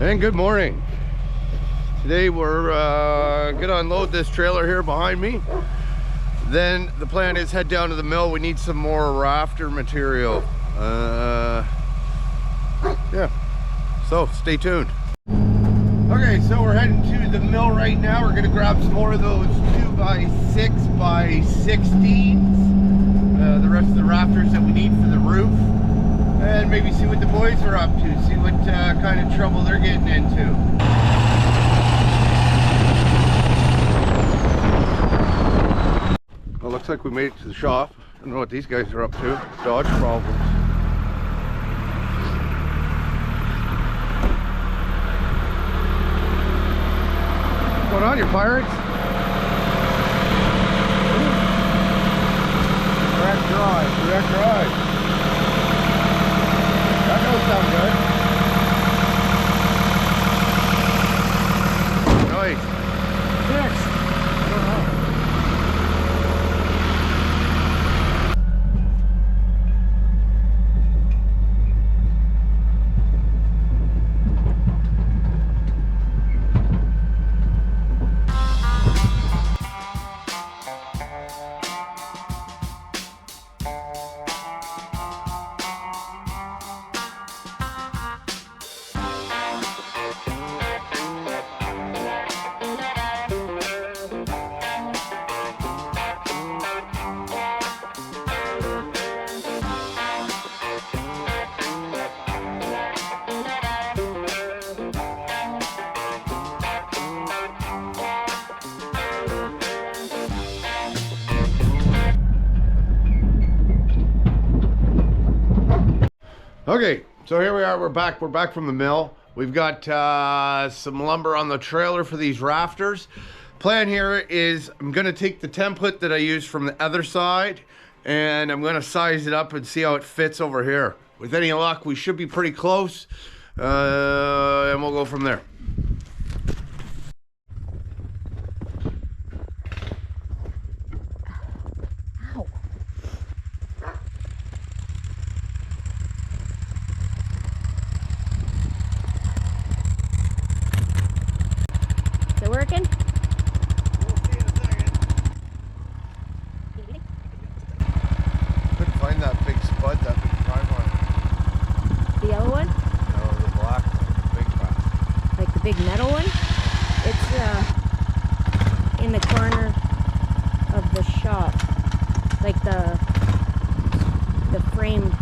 And good morning. Today we're gonna unload this trailer here behind me. Then the plan is head down to the mill. We need some more rafter material. Yeah, so stay tuned. Okay, so we're heading to the mill right now. We're gonna grab some more of those 2x6 by 16s, the rest of the rafters that we need for the roof, and maybe see what the boys are up to, see what kind of trouble they're getting into. Well, looks like we made it to the shop. I don't know what these guys are up to. Dodge problems. What's going on, you pirates? Direct drive, direct drive. That don't sound good. Nice. Next. I don't know. Okay, so here we are, we're back from the mill. We've got some lumber on the trailer for these rafters. Plan here is I'm gonna take the template that I used from the other side and I'm gonna size it up and see how it fits over here. With any luck, we should be pretty close, and we'll go from there. Working? We'll see in a second. Couldn't find that big spud, that big prime on. The yellow one? No, the black one, the big one. Like the big metal one? It's in the corner of the shop. Like the frame,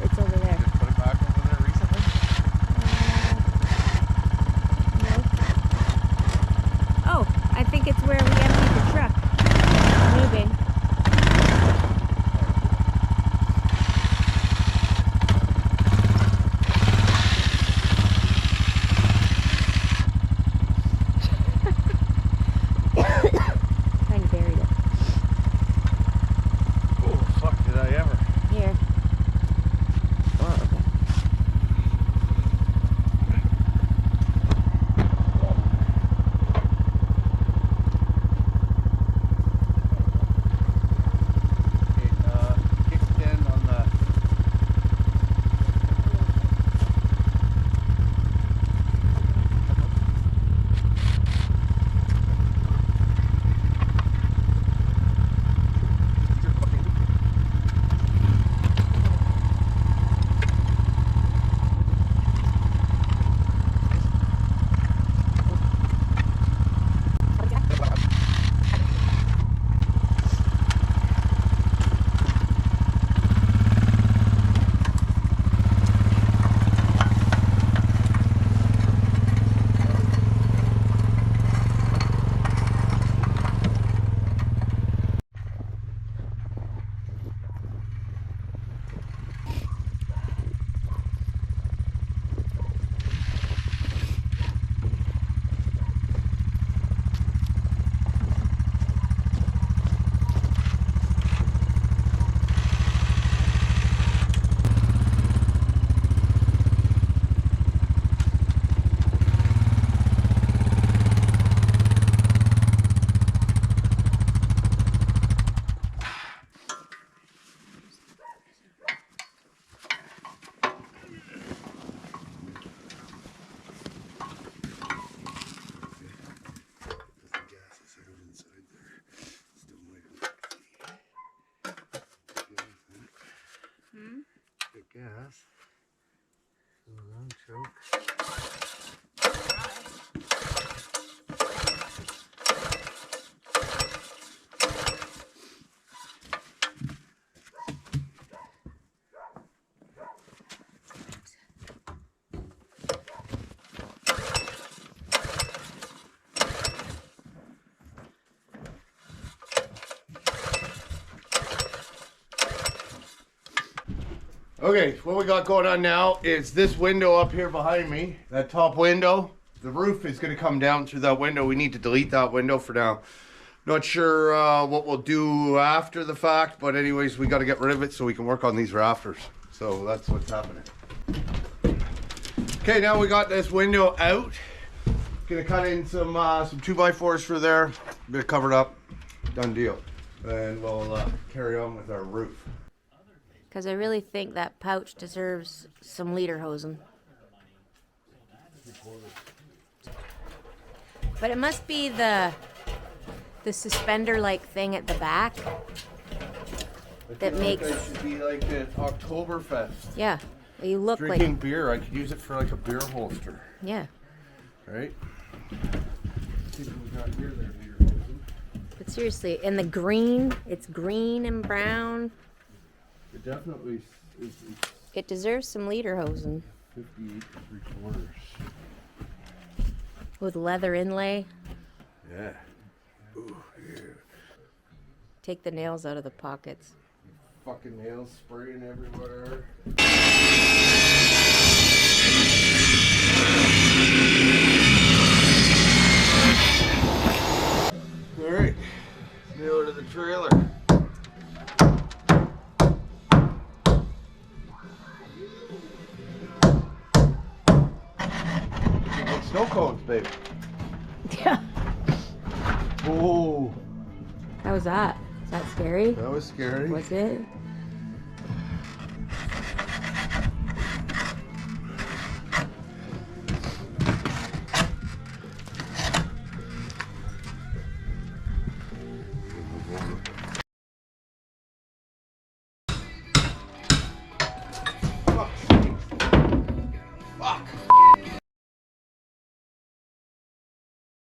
it's over there. Did you put it back over there recently? Oh, I think it's where we emptied the truck. Moving. Kind of buried it. Oh, fuck, did I ever? Here. Okay, what we got going on now is this window up here behind me, that top window. The roof is going to come down through that window. We need to delete that window for now. Not sure what we'll do after the fact, but anyways, we got to get rid of it so we can work on these rafters. So that's what's happening. Okay, now we got this window out. Gonna cut in some 2x4s for there. Bit covered up. Done deal. And we'll carry on with our roof. Because I really think that pouch deserves some lederhosen. But it must be the suspender-like thing at the back that makes... That should be like an Oktoberfest. Yeah, you look Drinking like... beer, I could use it for like a beer holster. Yeah. Right? But seriously, and the green, it's green and brown. It definitely is It deserves some lederhosen. 58 3/4. With leather inlay. Yeah. Ooh, yeah. Take the nails out of the pockets. Fucking nails spraying everywhere. Alright, nail it to the trailer. Snow cones, baby. Yeah. Oh, How was that? Is that scary? that was scary. Was it?